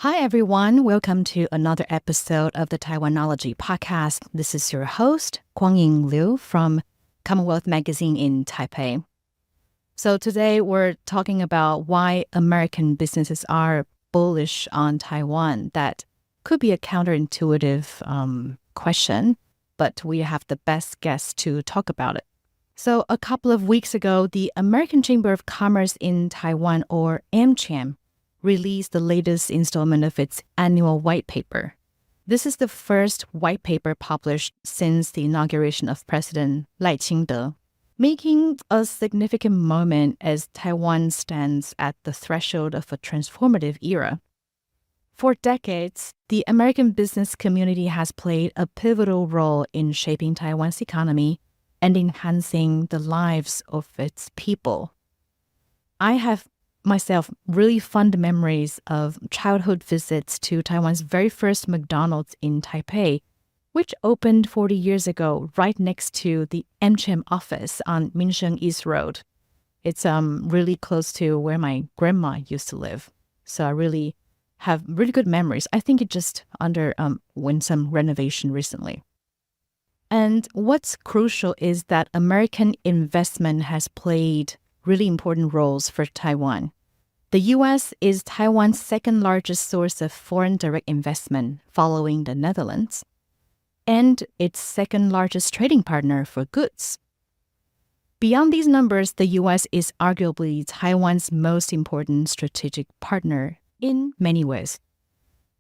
Hi, everyone. Welcome to another episode of the Taiwanology podcast. This is your host, Guangying Liu from Commonwealth Magazine in Taipei. So today we're talking about why American businesses are bullish on Taiwan. That could be a counterintuitive question, but we have the best guests to talk about it. So a couple of weeks ago, the American Chamber of Commerce in Taiwan, or AmCham, released the latest installment of its annual white paper. This is the first white paper published since the inauguration of President Lai Ching-te, making a significant moment as Taiwan stands at the threshold of a transformative era. For decades, the American business community has played a pivotal role in shaping Taiwan's economy and enhancing the lives of its people. I have myself really fond memories of childhood visits to Taiwan's very first McDonald's in Taipei, which opened 40 years ago right next to the AmCham office on Minsheng East Road. It's really close to where my grandma used to live. So I really have really good memories. I think it just went some renovation recently. And what's crucial is that American investment has played really important roles for Taiwan. The U.S. is Taiwan's second largest source of foreign direct investment, following the Netherlands, and its second largest trading partner for goods. Beyond these numbers, the U.S. is arguably Taiwan's most important strategic partner in many ways.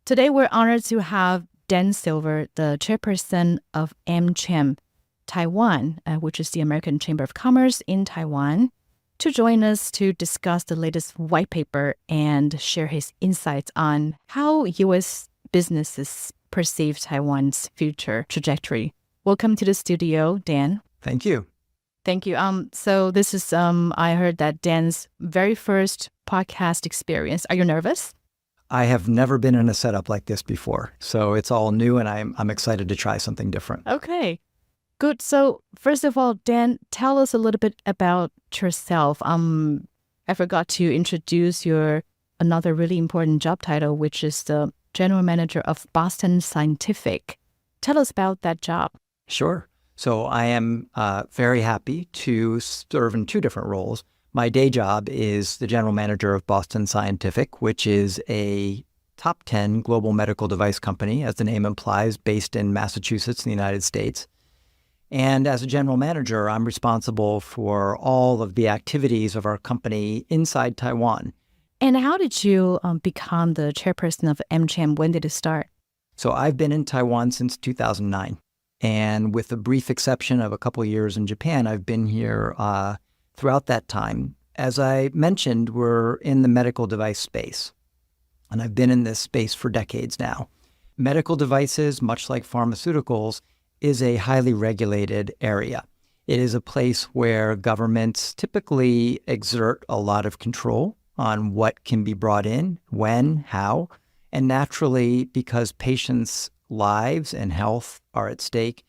Today, we're honored to have Dan Silver, the chairperson of AmCham Taiwan, which is the American Chamber of Commerce in Taiwan, to join us to discuss the latest white paper and share his insights on how U.S. businesses perceive Taiwan's future trajectory. Welcome to the studio, Dan. Thank you. Thank you. So this is, I heard that Dan's very first podcast experience. Are you nervous? I have never been in a setup like this before, so it's all new, and I'm excited to try something different. Okay. Good. So first of all, Dan, tell us a little bit about yourself. I forgot to introduce your another really important job title, which is the General Manager of Boston Scientific. Tell us about that job. Sure. So I am very happy to serve in two different roles. My day job is the General Manager of Boston Scientific, which is a top 10 global medical device company, as the name implies, based in Massachusetts in the United States. And as a general manager, I'm responsible for all of the activities of our company inside Taiwan. And how did you become the chairperson of AmCham? When did it start? So I've been in Taiwan since 2009. And with the brief exception of a couple of years in Japan, I've been here throughout that time. As I mentioned, we're in the medical device space. And I've been in this space for decades now. Medical devices, much like pharmaceuticals, is a highly regulated area. It is a place where governments typically exert a lot of control on what can be brought in, when, how, and naturally, because patients' lives and health are at stake,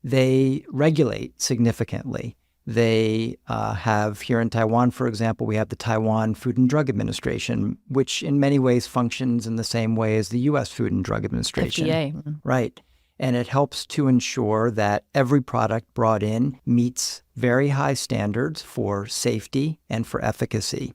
they regulate significantly. They have, here in Taiwan, for example, we have the Taiwan Food and Drug Administration, which in many ways functions in the same way as the U.S. Food and Drug Administration. FDA. Right. And it helps to ensure that every product brought in meets very high standards for safety and for efficacy.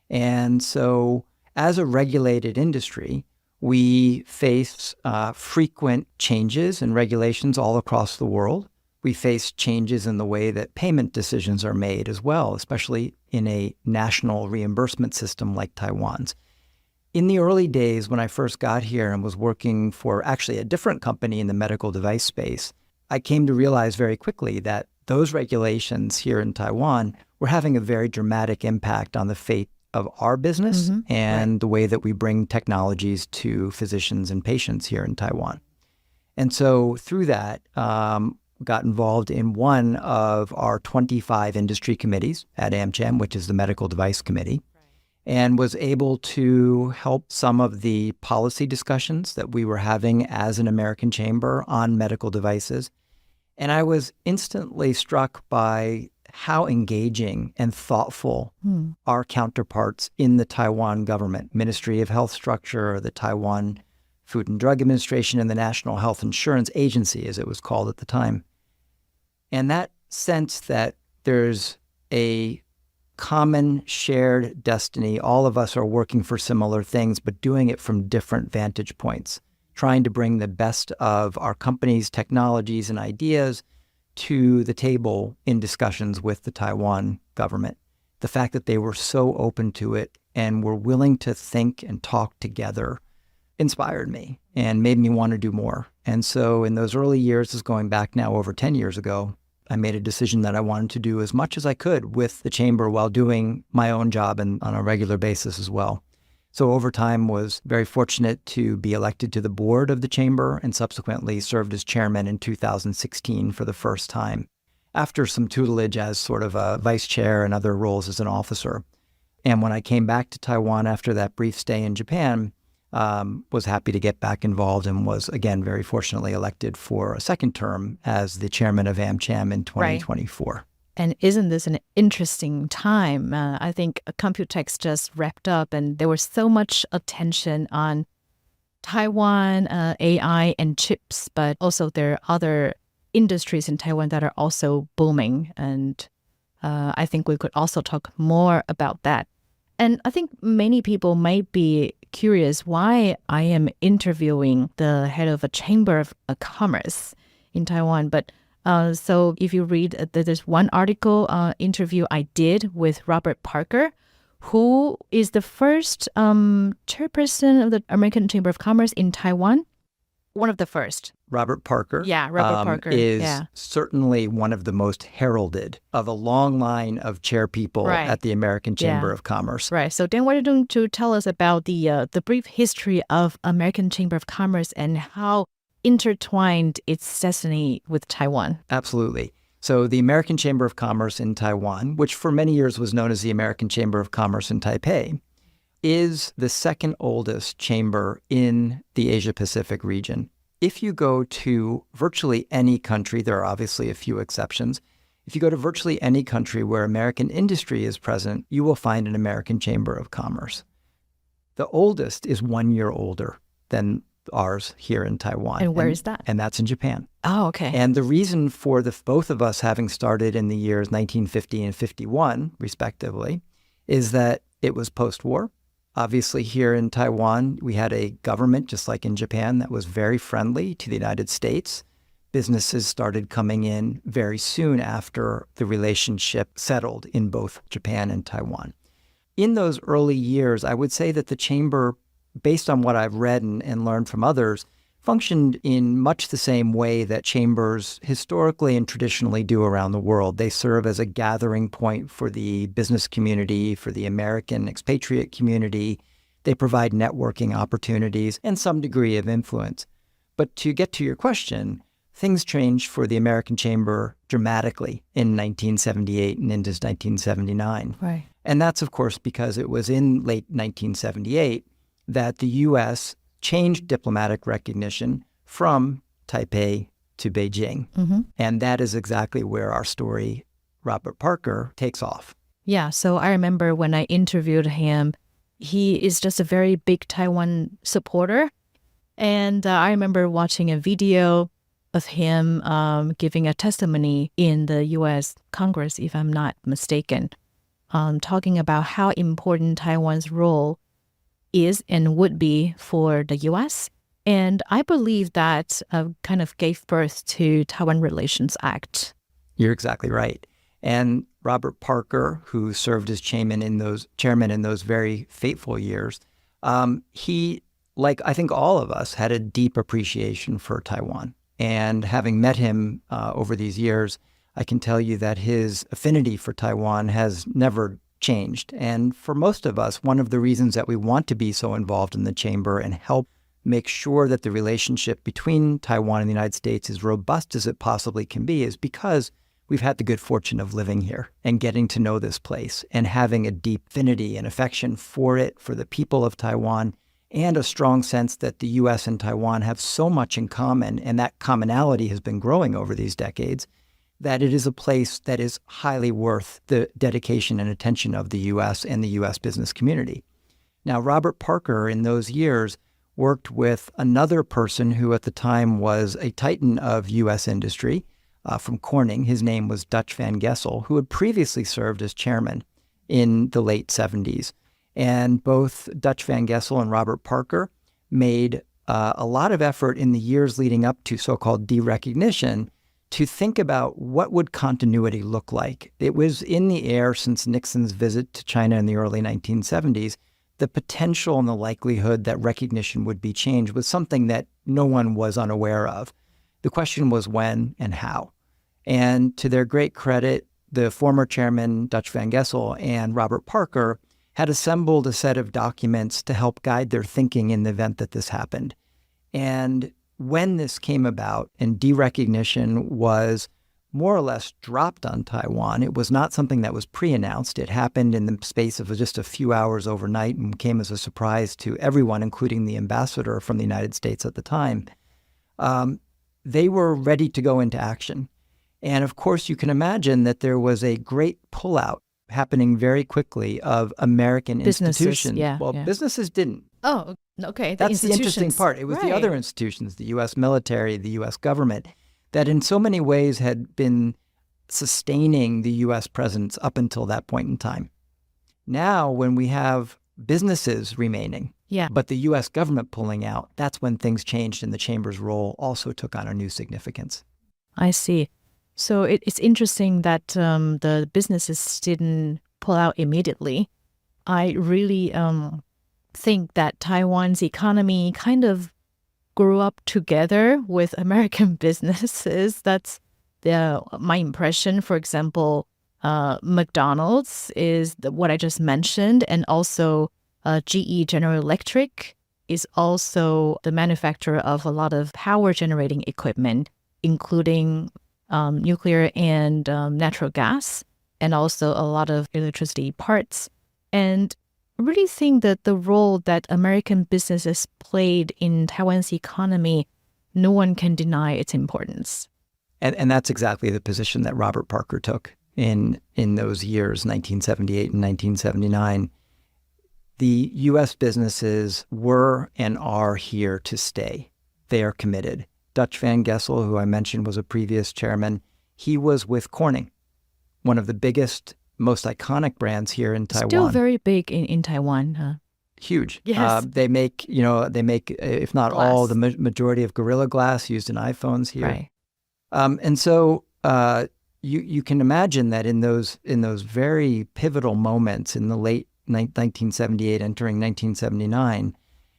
And so as a regulated industry, we face frequent changes and regulations all across the world. We face changes in the way that payment decisions are made as well, especially in a national reimbursement system like Taiwan's. In the early days when I first got here and was working for actually a different company in the medical device space, I came to realize very quickly that those regulations here in Taiwan were having a very dramatic impact on the fate of our business and the way that we bring technologies to physicians and patients here in Taiwan. And so through that, got involved in one of our 25 industry committees at AmCham, which is the Medical Device Committee, and was able to help some of the policy discussions that we were having as an American chamber on medical devices. And I was instantly struck by how engaging and thoughtful our counterparts in the Taiwan government, Ministry of Health Structure, the Taiwan Food and Drug Administration, and the National Health Insurance Agency, as it was called at the time. And that sense that there's a common shared destiny, all of us are working for similar things, but doing it from different vantage points, trying to bring the best of our company's technologies and ideas to the table in discussions with the Taiwan government. The fact that they were so open to it and were willing to think and talk together inspired me and made me want to do more. And so in those early years, this is going back now over 10 years ago, I made a decision that I wanted to do as much as I could with the chamber while doing my own job and on a regular basis as well. So over time was very fortunate to be elected to the board of the chamber and subsequently served as chairman in 2016 for the first time, after some tutelage as sort of a vice chair and other roles as an officer. And when I came back to Taiwan after that brief stay in Japan, was happy to get back involved and was, again, very fortunately elected for a second term as the chairman of AmCham in 2024. Right. And isn't this an interesting time? I think Computex just wrapped up and there was so much attention on Taiwan, AI and chips, but also there are other industries in Taiwan that are also booming. And I think we could also talk more about that. And I think many people might be curious why I am interviewing the head of a chamber of commerce in Taiwan. But so if you read, there's one article interview I did with Robert Parker, who is the first chairperson of the American Chamber of Commerce in Taiwan. One of the first. Robert Parker. Yeah, Robert Parker is certainly one of the most heralded of a long line of chair people at the American Chamber of Commerce. Right. So Dan, why don't you tell us about the brief history of American Chamber of Commerce and how intertwined its destiny with Taiwan? Absolutely. So the American Chamber of Commerce in Taiwan, which for many years was known as the American Chamber of Commerce in Taipei, is the second oldest chamber in the Asia-Pacific region. If you go to virtually any country, there are obviously a few exceptions. If you go to virtually any country where American industry is present, you will find an American Chamber of Commerce. The oldest is 1 year older than ours here in Taiwan. And where is that? And that's in Japan. Oh, okay. And the reason for both of us having started in the years 1950 and 51, respectively, is that it was post-war. Obviously, here in Taiwan, we had a government, just like in Japan, that was very friendly to the United States. Businesses started coming in very soon after the relationship settled in both Japan and Taiwan. In those early years, I would say that the chamber, based on what I've read and learned from others, functioned in much the same way that chambers historically and traditionally do around the world. They serve as a gathering point for the business community, for the American expatriate community. They provide networking opportunities and some degree of influence. But to get to your question, things changed for the American Chamber dramatically in 1978 and into 1979. Right. And that's, of course, because it was in late 1978 that the U.S. changed diplomatic recognition from Taipei to Beijing. Mm-hmm. And that is exactly where our story, Robert Parker, takes off. Yeah, so I remember when I interviewed him, he is just a very big Taiwan supporter. And I remember watching a video of him giving a testimony in the U.S. Congress, if I'm not mistaken, talking about how important Taiwan's role is and would be for the U.S. And I believe that kind of gave birth to Taiwan Relations Act. You're exactly right. And Robert Parker, who served as chairman in those very fateful years, he, like I think all of us, had a deep appreciation for Taiwan. And having met him over these years, I can tell you that his affinity for Taiwan has never changed. And for most of us, one of the reasons that we want to be so involved in the chamber and help make sure that the relationship between Taiwan and the United States is robust as it possibly can be is because we've had the good fortune of living here and getting to know this place and having a deep affinity and affection for it, for the people of Taiwan, and a strong sense that the U.S. and Taiwan have so much in common, and that commonality has been growing over these decades, that it is a place that is highly worth the dedication and attention of the U.S. and the U.S. business community. Now, Robert Parker in those years worked with another person who at the time was a titan of U.S. industry from Corning. His name was Dutch Van Gessel, who had previously served as chairman in the late 70s. And both Dutch Van Gessel and Robert Parker made a lot of effort in the years leading up to so-called derecognition to think about what would continuity look like. It was in the air since Nixon's visit to China in the early 1970s. The potential and the likelihood that recognition would be changed was something that no one was unaware of. The question was when and how. And to their great credit, the former chairman, Dutch Van Gessel, and Robert Parker had assembled a set of documents to help guide their thinking in the event that this happened. And when this came about and derecognition was more or less dropped on Taiwan, it was not something that was pre-announced. It happened in the space of just a few hours overnight and came as a surprise to everyone, including the ambassador from the United States at the time. They were ready to go into action. And of course, you can imagine that there was a great pullout happening very quickly of American institutions. Businesses didn't. Oh, okay. That's the interesting part. It was the other institutions, the U.S. military, the U.S. government, that in so many ways had been sustaining the U.S. presence up until that point in time. Now, when we have businesses remaining, but the U.S. government pulling out, that's when things changed and the chamber's role also took on a new significance. I see. So it's interesting that the businesses didn't pull out immediately. I really think that Taiwan's economy kind of grew up together with American businesses. That's my impression. For example, McDonald's is what I just mentioned, and also GE General Electric is also the manufacturer of a lot of power generating equipment, including nuclear and natural gas, and also a lot of electricity parts. And I really think that the role that American businesses played in Taiwan's economy, no one can deny its importance. And that's exactly the position that Robert Parker took in those years, 1978 and 1979. The U.S. businesses were and are here to stay. They are committed. Dutch Van Gessel, who I mentioned was a previous chairman, he was with Corning, one of the biggest, most iconic brands here in Taiwan. Still very big in Taiwan. Huh? Huge. Yes. They make, if not glass. all, the majority of Gorilla Glass used in iPhones here. Right. And so you can imagine that in those very pivotal moments in the late 1978, entering 1979,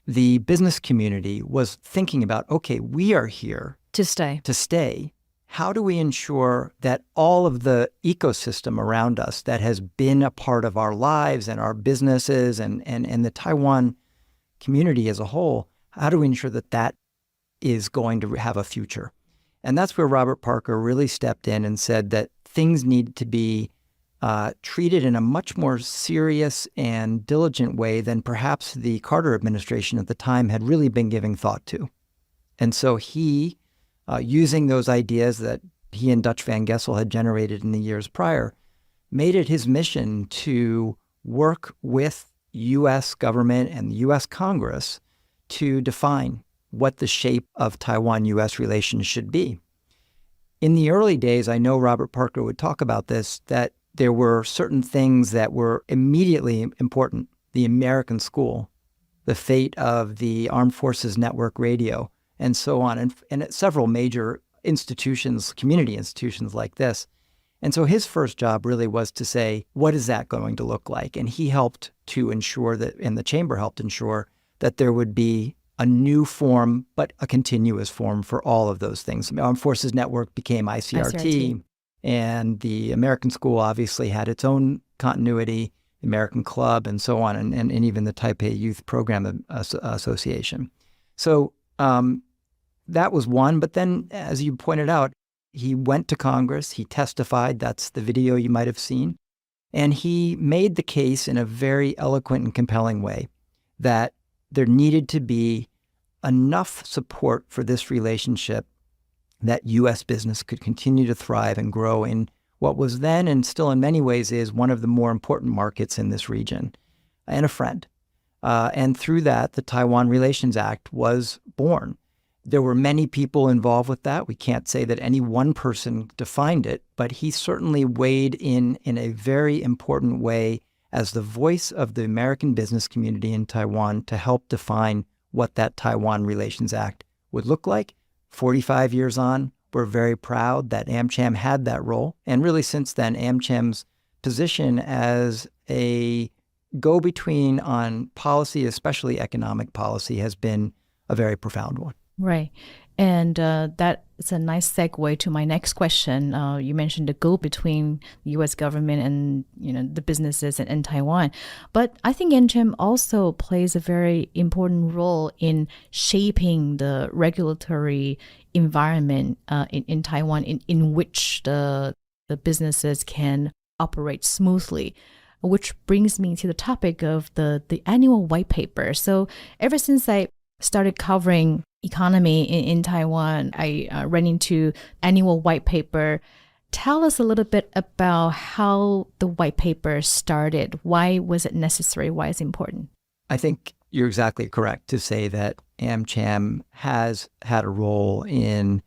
the business community was thinking about, okay, we are here to stay. How do we ensure that all of the ecosystem around us that has been a part of our lives and our businesses and the Taiwan community as a whole, how do we ensure that that is going to have a future? And that's where Robert Parker really stepped in and said that things need to be treated in a much more serious and diligent way than perhaps the Carter administration at the time had really been giving thought to. And so he, using those ideas that he and Dutch Van Gessel had generated in the years prior, made it his mission to work with U.S. government and the U.S. Congress to define what the shape of Taiwan-U.S. relations should be. In the early days, I know Robert Parker would talk about this, that there were certain things that were immediately important. The American school, the fate of the Armed Forces Network radio, and so on, and several major institutions, community institutions like this. And so his first job really was to say, what is that going to look like? And he helped to ensure that, and the chamber helped ensure that there would be a new form, but a continuous form for all of those things. The Armed Forces Network became ICRT. And the American School obviously had its own continuity, the American Club, and so on, and even the Taipei Youth Program Association. So that was one. But then, as you pointed out, he went to Congress, he testified, that's the video you might have seen, and he made the case in a very eloquent and compelling way that there needed to be enough support for this relationship that U.S. business could continue to thrive and grow in what was then and still in many ways is one of the more important markets in this region, and a friend. And through that, the Taiwan Relations Act was born. There were many people involved with that. We can't say that any one person defined it, but he certainly weighed in a very important way as the voice of the American business community in Taiwan to help define what that Taiwan Relations Act would look like. 45 years on, we're very proud that AmCham had that role. And really since then, AmCham's position as a go-between on policy, especially economic policy, has been a very profound one. Right. And that is a nice segue to my next question. You mentioned the go-between the U.S. government and the businesses in Taiwan. But I think AmCham also plays a very important role in shaping the regulatory environment in Taiwan in which the businesses can operate smoothly. Which brings me to the topic of the annual white paper. So ever since I started covering economy in Taiwan, I ran into annual white paper. Tell us a little bit about how the white paper started. Why was it necessary? Why is it important? I think you're exactly correct to say that AmCham has had a role in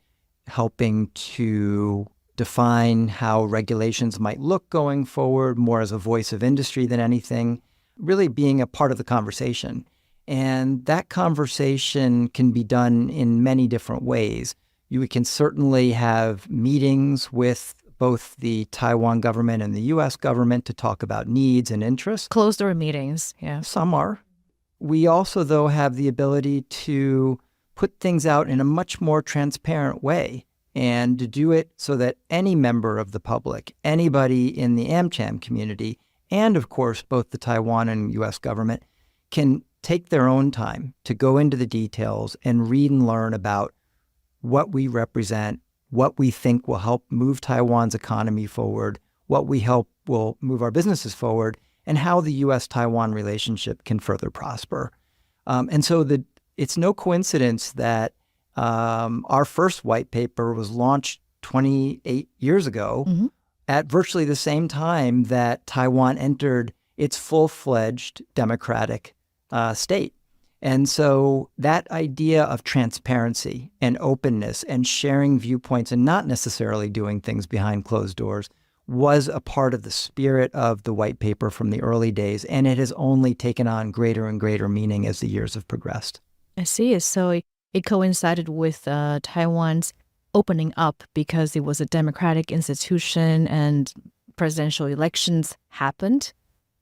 helping to define how regulations might look going forward, more as a voice of industry than anything, really being a part of the conversation. And that conversation can be done in many different ways. You can certainly have meetings with both the Taiwan government and the U.S. government to talk about needs and interests. Closed-door meetings, yeah. Some are. We also, though, have the ability to put things out in a much more transparent way and to do it so that any member of the public, anybody in the AmCham community, and of course, both the Taiwan and U.S. government, can take their own time to go into the details and read and learn about what we represent, what we think will help move Taiwan's economy forward, what we hope will move our businesses forward, and how the U.S.-Taiwan relationship can further prosper. And so it's no coincidence that our first white paper was launched 28 years ago at virtually the same time that Taiwan entered its full-fledged democratic state. And so that idea of transparency and openness and sharing viewpoints and not necessarily doing things behind closed doors was a part of the spirit of the white paper from the early days. And it has only taken on greater and greater meaning as the years have progressed. I see. So it coincided with Taiwan's opening up because it was a democratic institution and presidential elections happened.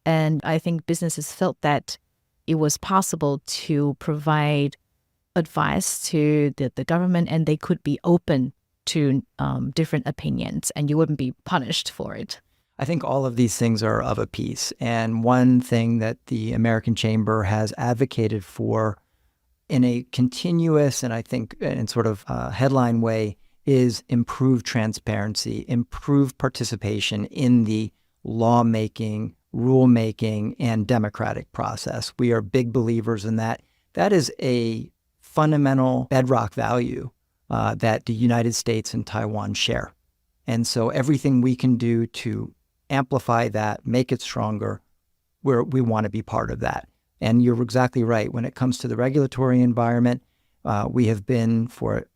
And I think businesses felt that it was possible to provide advice to the government and they could be open to different opinions and you wouldn't be punished for it. I think all of these things are of a piece. And one thing that the American Chamber has advocated for in a continuous and I think in sort of headline way is improved transparency, improved participation in the lawmaking, rulemaking, and democratic process. We are big believers in that. That is a fundamental bedrock value that the United States and Taiwan share. And so everything we can do to amplify that, make it stronger, we want to be part of that. And you're exactly right. When it comes to the regulatory environment, we have been for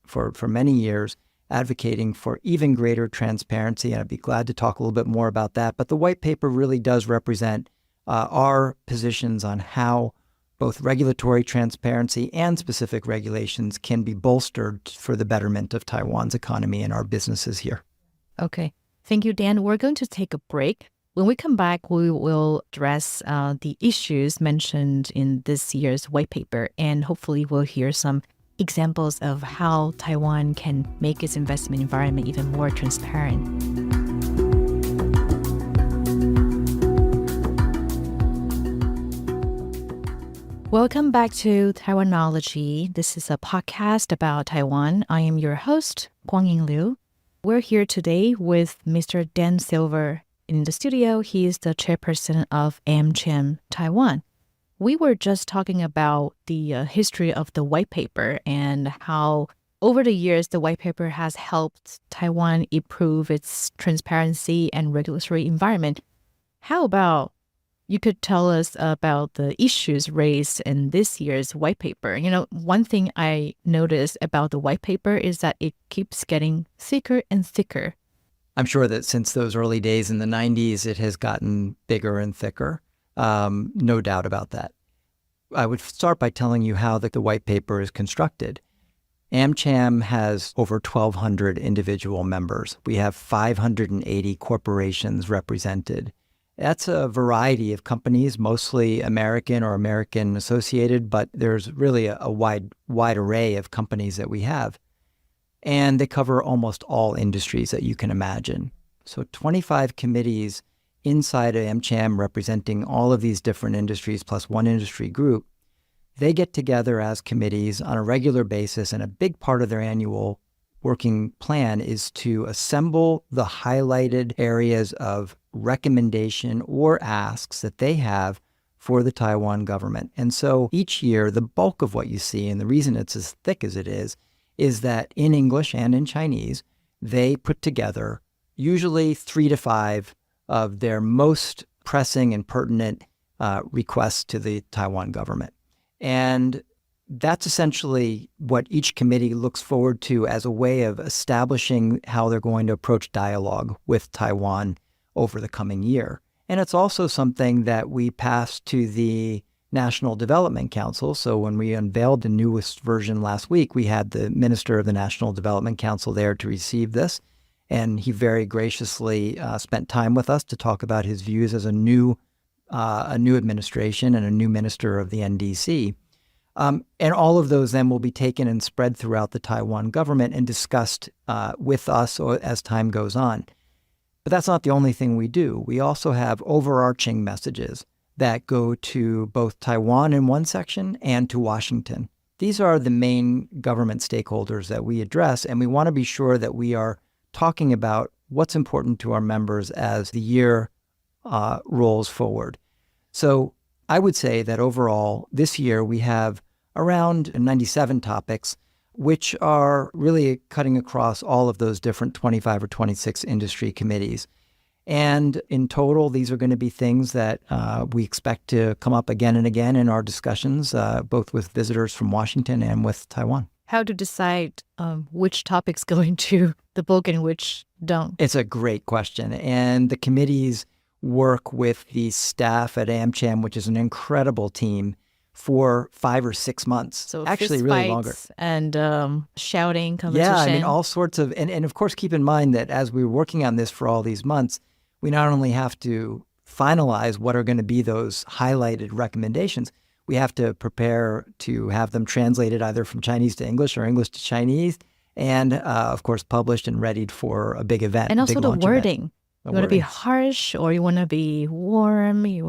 many years advocating for even greater transparency, and I'd be glad to talk a little bit more about that. But the white paper really does represent our positions on how both regulatory transparency and specific regulations can be bolstered for the betterment of Taiwan's economy and our businesses here. Okay. Thank you, Dan. We're going to take a break. When we come back, we will address the issues mentioned in this year's white paper, and hopefully we'll hear some examples of how Taiwan can make its investment environment even more transparent. Welcome back to Taiwanology. This is a podcast about Taiwan. I am your host, Guangying Liu. We're here today with Mr. Dan Silver in the studio. He is the chairperson of AmCham Taiwan. We were just talking about the history of the white paper and how over the years, the white paper has helped Taiwan improve its transparency and regulatory environment. How about you could tell us about the issues raised in this year's white paper? One thing I noticed about the white paper is that it keeps getting thicker and thicker. I'm sure that since those early days in the 90s, it has gotten bigger and thicker. No doubt about that. I would start by telling you how the white paper is constructed. AmCham has over 1,200 individual members. We have 580 corporations represented. That's a variety of companies, mostly American or American associated, but there's really a wide array of companies that we have. And they cover almost all industries that you can imagine. So 25 committees inside of AmCham representing all of these different industries plus one industry group. They get together as committees on a regular basis, and a big part of their annual working plan is to assemble the highlighted areas of recommendation or asks that they have for the Taiwan government. And so each year, the bulk of what you see, and the reason it's as thick as it is that in English and in Chinese, they put together usually 3 to 5 of their most pressing and pertinent requests to the Taiwan government. And that's essentially what each committee looks forward to as a way of establishing how they're going to approach dialogue with Taiwan over the coming year. And it's also something that we passed to the National Development Council. So when we unveiled the newest version last week, we had the Minister of the National Development Council there to receive this. And he very graciously spent time with us to talk about his views as a new administration and a new minister of the NDC. And all of those then will be taken and spread throughout the Taiwan government and discussed with us as time goes on. But that's not the only thing we do. We also have overarching messages that go to both Taiwan in one section and to Washington. These are the main government stakeholders that we address, and we want to be sure that we are talking about what's important to our members as the year rolls forward. So I would say that overall, this year we have around 97 topics, which are really cutting across all of those different 25 or 26 industry committees. And in total, these are going to be things that we expect to come up again and again in our discussions, both with visitors from Washington and with Taiwan. How to decide which topics go into the book and which don't? It's a great question. And the committees work with the staff at AmCham, which is an incredible team, for 5 or 6 months. So actually really longer. And shouting competition. Yeah, I mean, all sorts of, and of course, keep in mind that as we were working on this for all these months, we not only have to finalize what are going to be those highlighted recommendations, we have to prepare to have them translated either from Chinese to English or English to Chinese, and of course, published and readied for a big event. And also the wording. Event. You want to be harsh or you want to be warm? We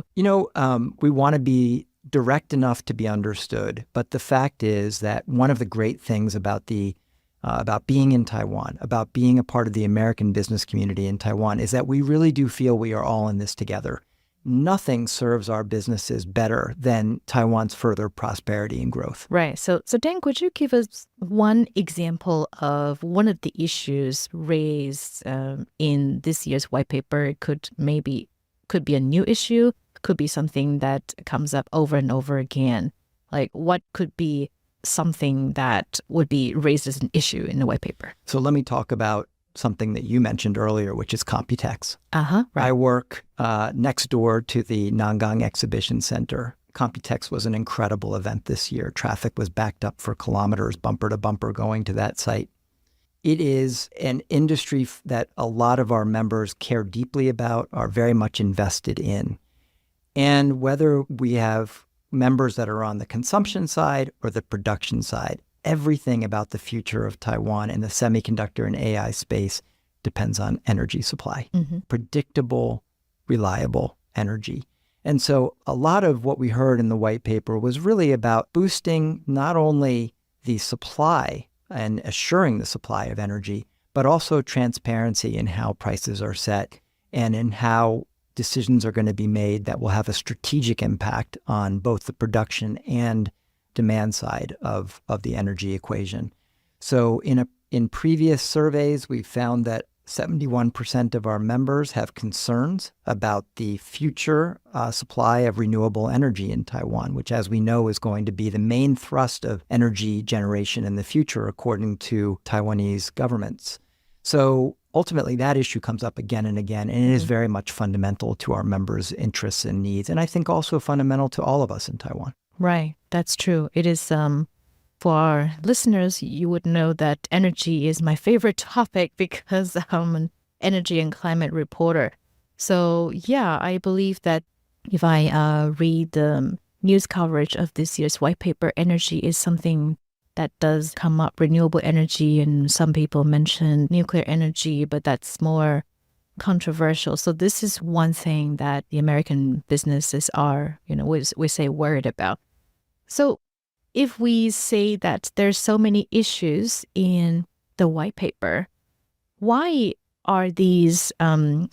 want to be direct enough to be understood. But the fact is that one of the great things about being in Taiwan, about being a part of the American business community in Taiwan, is that we really do feel we are all in this together. Nothing serves our businesses better than Taiwan's further prosperity and growth. Right. So Dan, could you give us one example of one of the issues raised in this year's white paper? It could be a new issue, could be something that comes up over and over again. Like what could be something that would be raised as an issue in the white paper? So let me talk about something that you mentioned earlier, which is Computex. Right. I work next door to the Nangang Exhibition Center. Computex was an incredible event this year. Traffic was backed up for kilometers, bumper to bumper, going to that site. It is an industry that a lot of our members care deeply about, are very much invested in. And whether we have members that are on the consumption side or the production side, everything about the future of Taiwan and the semiconductor and AI space depends on energy supply, predictable, reliable energy. And so a lot of what we heard in the white paper was really about boosting not only the supply and assuring the supply of energy, but also transparency in how prices are set and in how decisions are going to be made that will have a strategic impact on both the production and demand side of the energy equation. So in previous surveys, we found that 71% of our members have concerns about the future supply of renewable energy in Taiwan, which, as we know, is going to be the main thrust of energy generation in the future, according to Taiwanese governments. So ultimately, that issue comes up again and again, and it is very much fundamental to our members' interests and needs, and I think also fundamental to all of us in Taiwan. Right, that's true. It is, for our listeners, you would know that energy is my favorite topic because I'm an energy and climate reporter. So yeah, I believe that if I read the news coverage of this year's white paper, energy is something that does come up, renewable energy, and some people mention nuclear energy, but that's more controversial. So this is one thing that the American businesses are, we say worried about. So if we say that there's so many issues in the white paper, why are these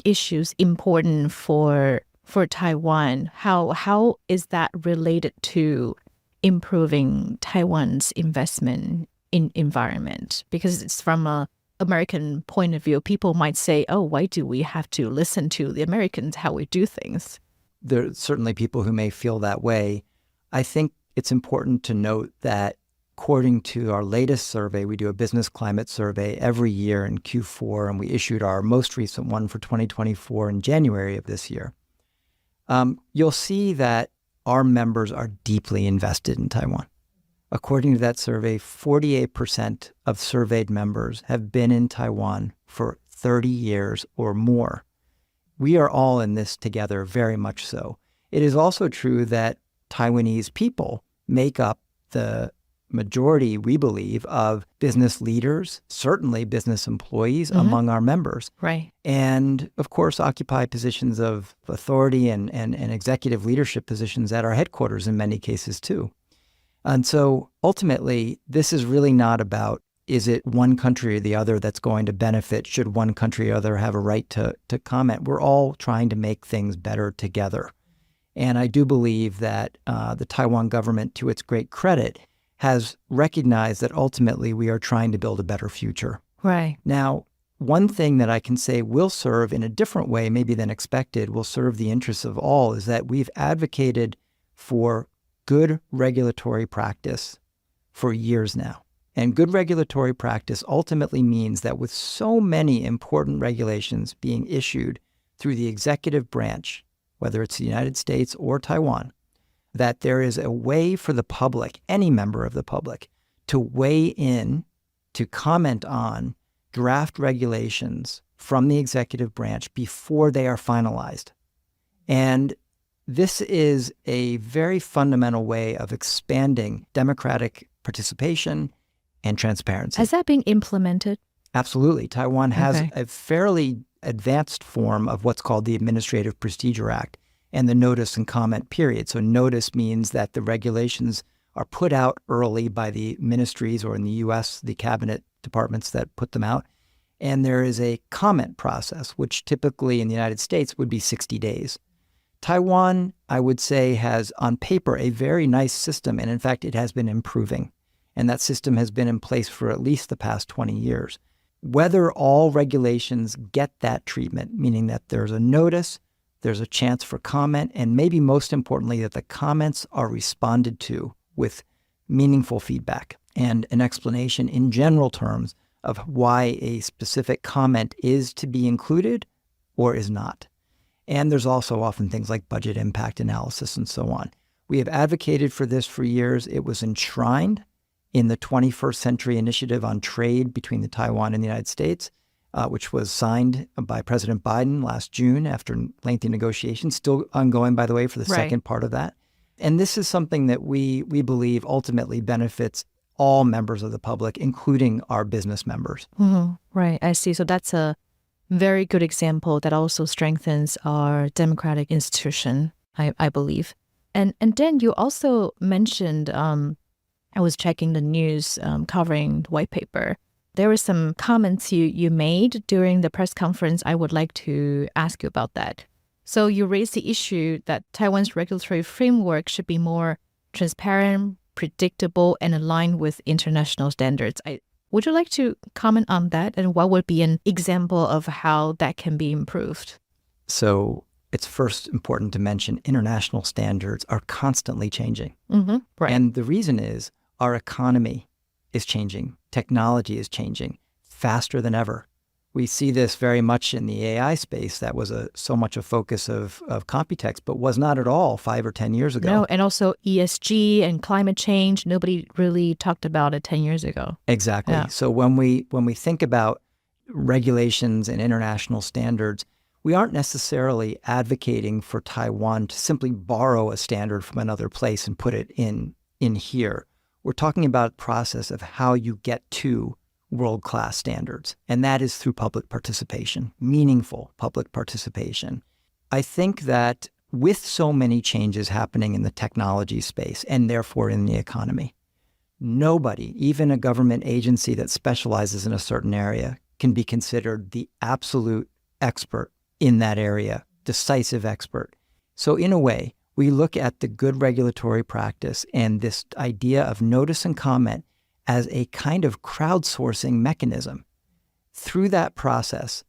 issues important for Taiwan? How is that related to improving Taiwan's investment in environment? Because it's from a American point of view, people might say, oh, why do we have to listen to the Americans, how we do things? There are certainly people who may feel that way. I think it's important to note that according to our latest survey, we do a business climate survey every year in Q4, and we issued our most recent one for 2024 in January of this year. You'll see that our members are deeply invested in Taiwan. According to that survey, 48% of surveyed members have been in Taiwan for 30 years or more. We are all in this together, very much so. It is also true that Taiwanese people make up the majority, we believe, of business leaders, certainly business employees among our members. Right. And of course, occupy positions of authority and executive leadership positions at our headquarters in many cases too. And so ultimately, this is really not about, is it one country or the other that's going to benefit? Should one country or other have a right to comment? We're all trying to make things better together. And I do believe that the Taiwan government, to its great credit, has recognized that ultimately we are trying to build a better future. Right. Now, one thing that I can say will serve in a different way, maybe than expected, will serve the interests of all, is that we've advocated for good regulatory practice for years now. And good regulatory practice ultimately means that with so many important regulations being issued through the executive branch, whether it's the United States or Taiwan, that there is a way for the public, any member of the public, to weigh in, to comment on draft regulations from the executive branch before they are finalized. And this is a very fundamental way of expanding democratic participation and transparency. Has that been implemented? Absolutely. Taiwan has a fairly advanced form of what's called the Administrative Procedure Act and the notice and comment period. So notice means that the regulations are put out early by the ministries, or in the U.S., the cabinet departments that put them out. And there is a comment process, which typically in the United States would be 60 days. Taiwan, I would say, has on paper a very nice system, and in fact, it has been improving. And that system has been in place for at least the past 20 years. Whether all regulations get that treatment, meaning that there's a notice, there's a chance for comment, and maybe most importantly, that the comments are responded to with meaningful feedback and an explanation in general terms of why a specific comment is to be included or is not. And there's also often things like budget impact analysis and so on. We have advocated for this for years. It was enshrined in the 21st Century Initiative on Trade between Taiwan and the United States, which was signed by President Biden last June after lengthy negotiations, still ongoing, by the way, for the second part of that. And this is something that we believe ultimately benefits all members of the public, including our business members. Right, I see. So that's a very good example that also strengthens our democratic institution, I believe. And then you also mentioned, I was checking the news covering the white paper. There were some comments you made during the press conference. I would like to ask you about that. So you raised the issue that Taiwan's regulatory framework should be more transparent, predictable, and aligned with international standards. Would you like to comment on that? And what would be an example of how that can be improved? So it's first important to mention international standards are constantly changing. Right. And the reason is our economy is changing. Technology is changing faster than ever. We see this very much in the AI space. That was so much a focus of Computex, but was not at all 5 or 10 years ago. No, and also ESG and climate change. Nobody really talked about it 10 years ago. Exactly. Yeah. So when we think about regulations and international standards, we aren't necessarily advocating for Taiwan to simply borrow a standard from another place and put it in here. We're talking about a process of how you get to world-class standards, and that is through public participation, meaningful public participation. I think that with so many changes happening in the technology space and therefore in the economy, nobody, even a government agency that specializes in a certain area, can be considered the absolute expert in that area, decisive expert. So in a way, we look at the good regulatory practice and this idea of notice and comment as a kind of crowdsourcing mechanism. Through that process,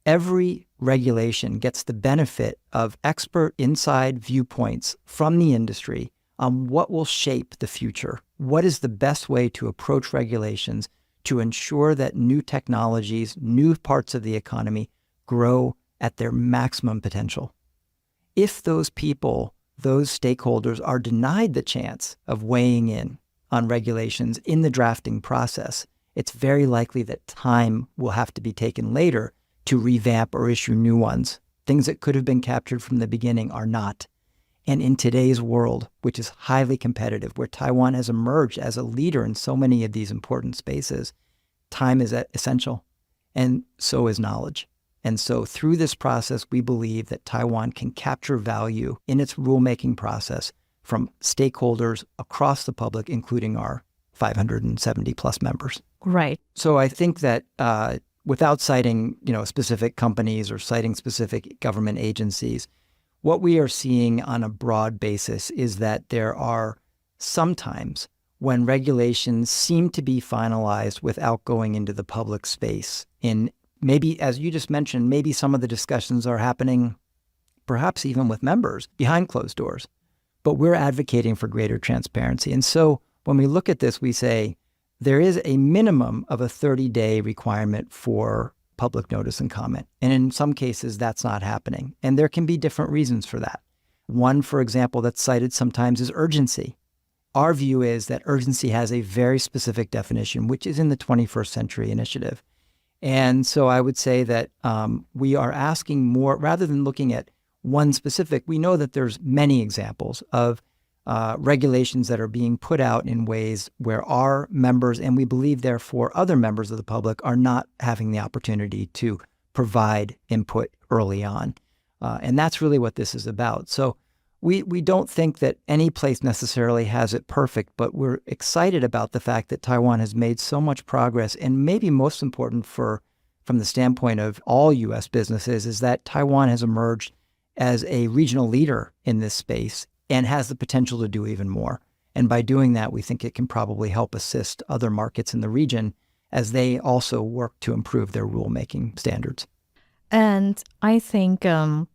every regulation gets the benefit of expert inside viewpoints from the industry on what will shape the future. What is the best way to approach regulations to ensure that new technologies, new parts of the economy grow at their maximum potential? If those people, those stakeholders are denied the chance of weighing in on regulations in the drafting process, it's very likely that time will have to be taken later to revamp or issue new ones. Things that could have been captured from the beginning are not. And in today's world, which is highly competitive, where Taiwan has emerged as a leader in so many of these important spaces, time is essential, and so is knowledge. And so through this process, we believe that Taiwan can capture value in its rulemaking process from stakeholders across the public, including our 570 plus members. Right. So I think that without citing, specific companies or citing specific government agencies, what we are seeing on a broad basis is that there are sometimes when regulations seem to be finalized without going into the public space. In maybe, as you just mentioned, maybe some of the discussions are happening perhaps even with members behind closed doors. But we're advocating for greater transparency. And so when we look at this, we say there is a minimum of a 30-day requirement for public notice and comment. And in some cases, that's not happening. And there can be different reasons for that. One, for example, that's cited sometimes is urgency. Our view is that urgency has a very specific definition, which is in the 21st Century Initiative. And so I would say that we are asking more, rather than looking at one specific, we know that there's many examples of regulations that are being put out in ways where our members, and we believe therefore other members of the public, are not having the opportunity to provide input early on. And that's really what this is about. So we don't think that any place necessarily has it perfect, but we're excited about the fact that Taiwan has made so much progress. And maybe most important from the standpoint of all U.S. businesses is that Taiwan has emerged as a regional leader in this space and has the potential to do even more. And by doing that, we think it can probably help assist other markets in the region as they also work to improve their rulemaking standards. And I think, the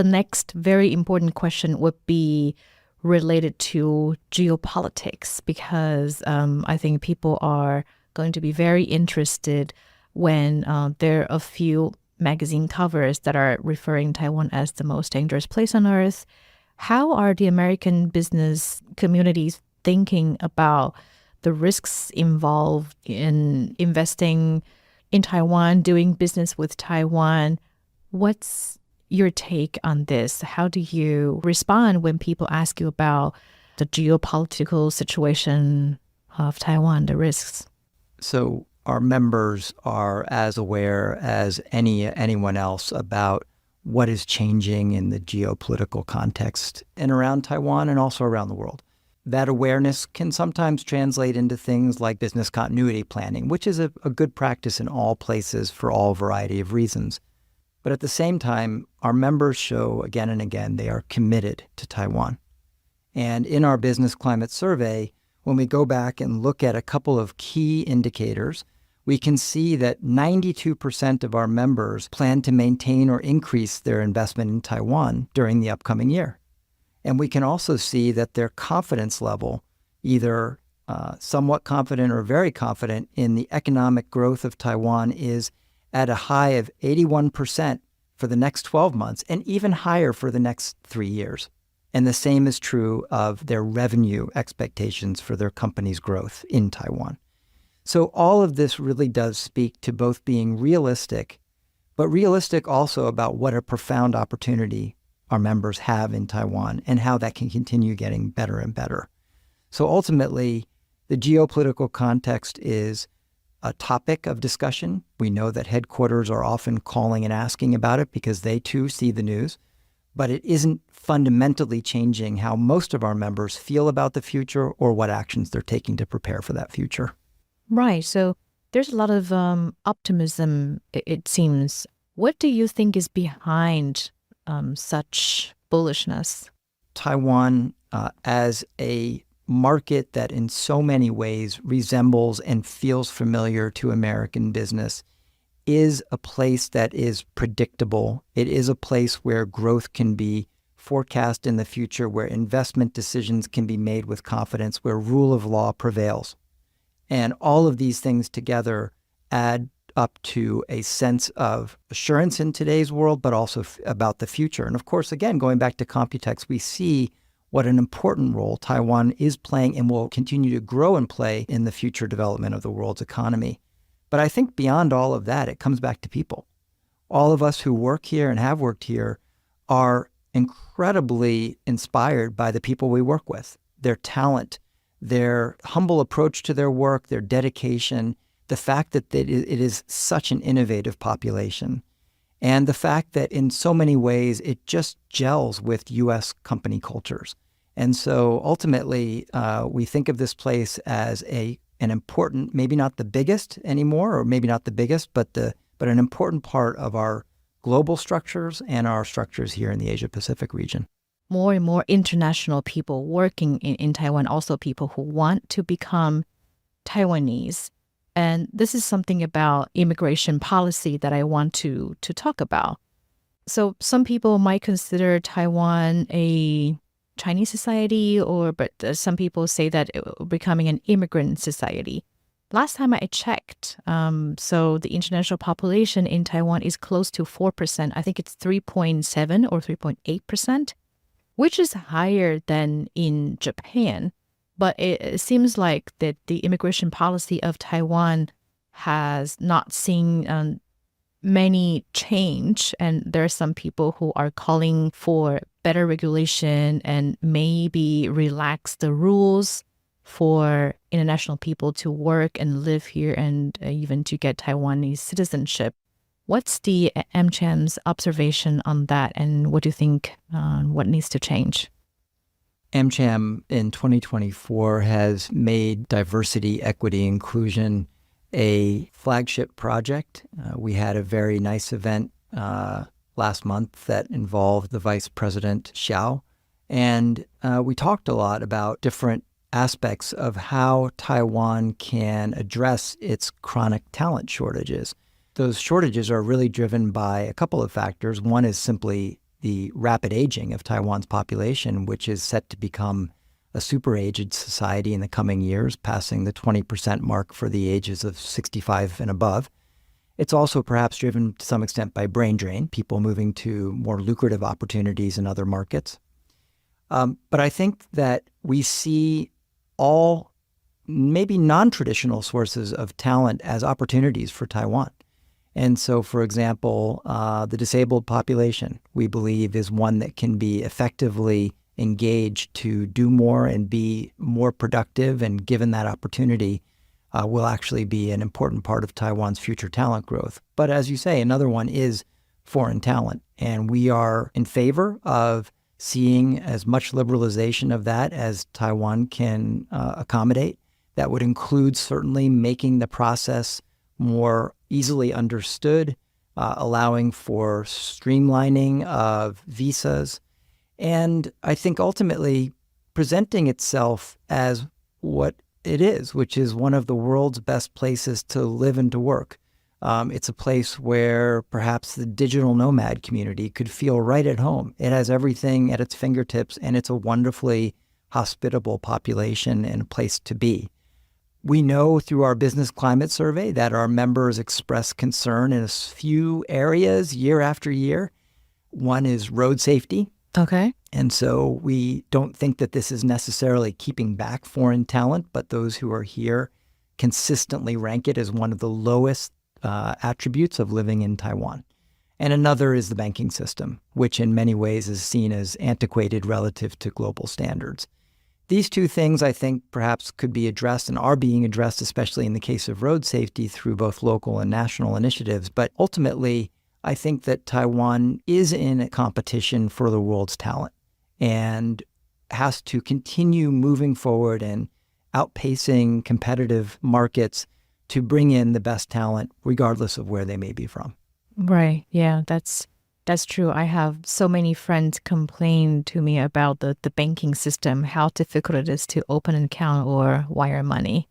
next very important question would be related to geopolitics, because I think people are going to be very interested when there are a few magazine covers that are referring Taiwan as the most dangerous place on earth. How are the American business communities thinking about the risks involved in investing in Taiwan, doing business with Taiwan? What's your take on this? How do you respond when people ask you about the geopolitical situation of Taiwan, the risks? So our members are as aware as anyone else about what is changing in the geopolitical context and around Taiwan and also around the world. That awareness can sometimes translate into things like business continuity planning, which is a good practice in all places for all variety of reasons. But at the same time, our members show again and again they are committed to Taiwan. And in our business climate survey, when we go back and look at a couple of key indicators, we can see that 92% of our members plan to maintain or increase their investment in Taiwan during the upcoming year. And we can also see that their confidence level, either somewhat confident or very confident in the economic growth of Taiwan, is at a high of 81% for the next 12 months and even higher for the next 3 years. And the same is true of their revenue expectations for their company's growth in Taiwan. So all of this really does speak to both being realistic, but realistic also about what a profound opportunity our members have in Taiwan and how that can continue getting better and better. So ultimately, the geopolitical context is a topic of discussion. We know that headquarters are often calling and asking about it because they too see the news, but it isn't fundamentally changing how most of our members feel about the future or what actions they're taking to prepare for that future. Right. So there's a lot of optimism, it seems. What do you think is behind such bullishness? Taiwan, as a market that in so many ways resembles and feels familiar to American business, is a place that is predictable. It is a place where growth can be forecast in the future, where investment decisions can be made with confidence, where rule of law prevails. And all of these things together add up to a sense of assurance in today's world, but also about the future. And of course, again, going back to Computex, we see what an important role Taiwan is playing and will continue to grow and play in the future development of the world's economy. But I think beyond all of that, it comes back to people. All of us who work here and have worked here are incredibly inspired by the people we work with, their talent, their humble approach to their work, their dedication, the fact that it is such an innovative population, and the fact that in so many ways it just gels with U.S. company cultures. And so ultimately, we think of this place as an important, maybe not the biggest anymore, or maybe not the biggest, but an important part of our global structures and our structures here in the Asia-Pacific region. More and more international people working in Taiwan, also people who want to become Taiwanese. And this is something about immigration policy that I want to talk about. So some people might consider Taiwan a Chinese society, but some people say that it becoming an immigrant society. Last time I checked, so the international population in Taiwan is close to 4%. I think it's 3.7 or 3.8%. Which is higher than in Japan. But it seems like that the immigration policy of Taiwan has not seen many change. And there are some people who are calling for better regulation and maybe relax the rules for international people to work and live here and even to get Taiwanese citizenship. What's the AmCham's observation on that, and what do you think what needs to change? AmCham in 2024 has made diversity, equity, inclusion a flagship project. We had a very nice event last month that involved the Vice President Xiao, and we talked a lot about different aspects of how Taiwan can address its chronic talent shortages. Those shortages are really driven by a couple of factors. One is simply the rapid aging of Taiwan's population, which is set to become a super-aged society in the coming years, passing the 20% mark for the ages of 65 and above. It's also perhaps driven to some extent by brain drain, people moving to more lucrative opportunities in other markets. But I think that we see all maybe non-traditional sources of talent as opportunities for Taiwan. And so, for example, the disabled population, we believe, is one that can be effectively engaged to do more and be more productive, and given that opportunity, will actually be an important part of Taiwan's future talent growth. But as you say, another one is foreign talent. And we are in favor of seeing as much liberalization of that as Taiwan can accommodate. That would include certainly making the process more easily understood, allowing for streamlining of visas, and I think ultimately presenting itself as what it is, which is one of the world's best places to live and to work. It's a place where perhaps the digital nomad community could feel right at home. It has everything at its fingertips, and it's a wonderfully hospitable population and a place to be. We know through our business climate survey that our members express concern in a few areas year after year. One is road safety. Okay. And so we don't think that this is necessarily keeping back foreign talent, but those who are here consistently rank it as one of the lowest attributes of living in Taiwan. And another is the banking system, which in many ways is seen as antiquated relative to global standards. These two things, I think, perhaps could be addressed and are being addressed, especially in the case of road safety, through both local and national initiatives. But ultimately, I think that Taiwan is in a competition for the world's talent and has to continue moving forward and outpacing competitive markets to bring in the best talent, regardless of where they may be from. Right. Yeah, that's true. I have so many friends complain to me about the banking system, how difficult it is to open an account or wire money.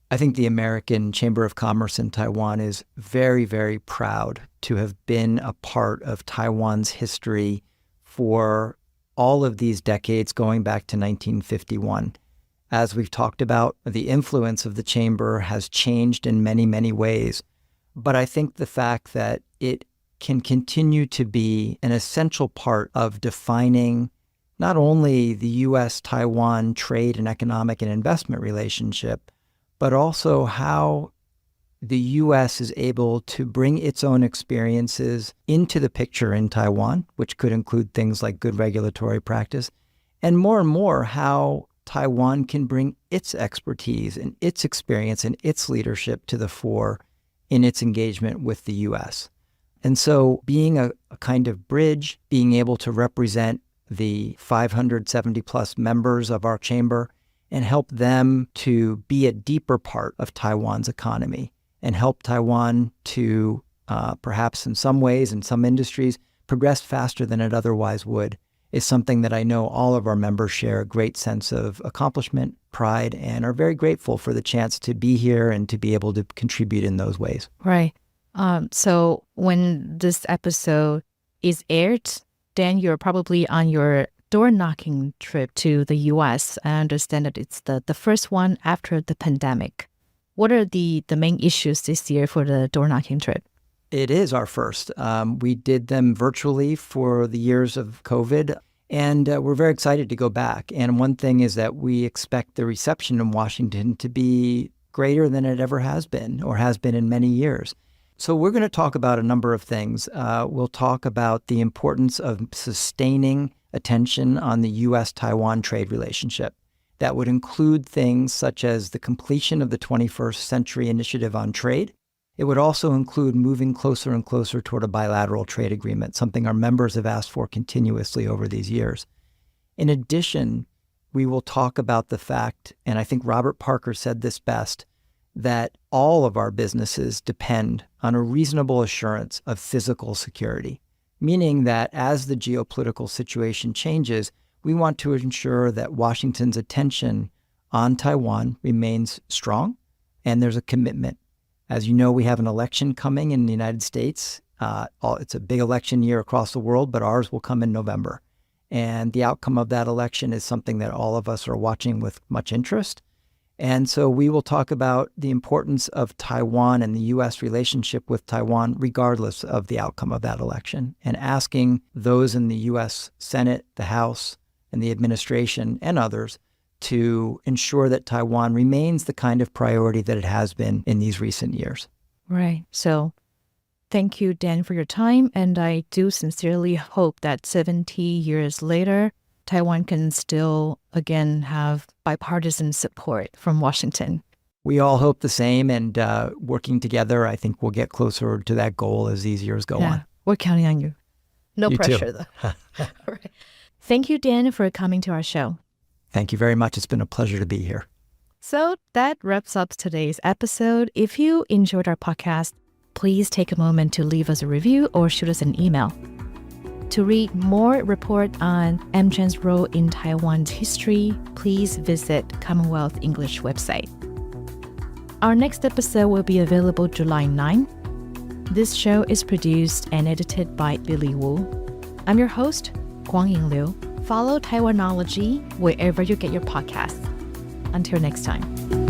I think the American Chamber of Commerce in Taiwan is very, very proud to have been a part of Taiwan's history for all of these decades going back to 1951. As we've talked about, the influence of the Chamber has changed in many, many ways. But I think the fact that it can continue to be an essential part of defining not only the U.S.-Taiwan trade and economic and investment relationship, but also how the U.S. is able to bring its own experiences into the picture in Taiwan, which could include things like good regulatory practice, and more how Taiwan can bring its expertise and its experience and its leadership to the fore in its engagement with the U.S. And so being a kind of bridge, being able to represent the 570 plus members of our chamber and help them to be a deeper part of Taiwan's economy and help Taiwan to perhaps in some ways, in some industries, progress faster than it otherwise would, is something that I know all of our members share a great sense of accomplishment, pride, and are very grateful for the chance to be here and to be able to contribute in those ways. Right. So when this episode is aired, then you're probably on your door-knocking trip to the U.S. I understand that it's the first one after the pandemic. What are the main issues this year for the door-knocking trip? It is our first. We did them virtually for the years of COVID, and we're very excited to go back. And one thing is that we expect the reception in Washington to be greater than it ever has been or has been in many years. So we're going to talk about a number of things. We'll talk about the importance of sustaining attention on the U.S.-Taiwan trade relationship. That would include things such as the completion of the 21st Century Initiative on Trade. It would also include moving closer and closer toward a bilateral trade agreement, something our members have asked for continuously over these years. In addition, we will talk about the fact, and I think Robert Parker said this best, that all of our businesses depend on a reasonable assurance of physical security, meaning that as the geopolitical situation changes, we want to ensure that Washington's attention on Taiwan remains strong and there's a commitment. As you know, we have an election coming in the United States. It's a big election year across the world, but ours will come in November. And the outcome of that election is something that all of us are watching with much interest. And so we will talk about the importance of Taiwan and the U.S. relationship with Taiwan, regardless of the outcome of that election, and asking those in the U.S. Senate, the House, and the administration, and others to ensure that Taiwan remains the kind of priority that it has been in these recent years. Right. So thank you, Dan, for your time. And I do sincerely hope that 70 years later, Taiwan can still, again, have bipartisan support from Washington. We all hope the same, and working together, I think we'll get closer to that goal as these years go on. We're counting on you. No You pressure, too. though. All right. Thank you, Dan, for coming to our show. Thank you very much. It's been a pleasure to be here. So that wraps up today's episode. If you enjoyed our podcast, please take a moment to leave us a review or shoot us an email. To read more report on AmCham's role in Taiwan's history, please visit Commonwealth English website. Our next episode will be available July 9. This show is produced and edited by Lily Wu. I'm your host, Guangying Liu. Follow Taiwanology wherever you get your podcasts. Until next time.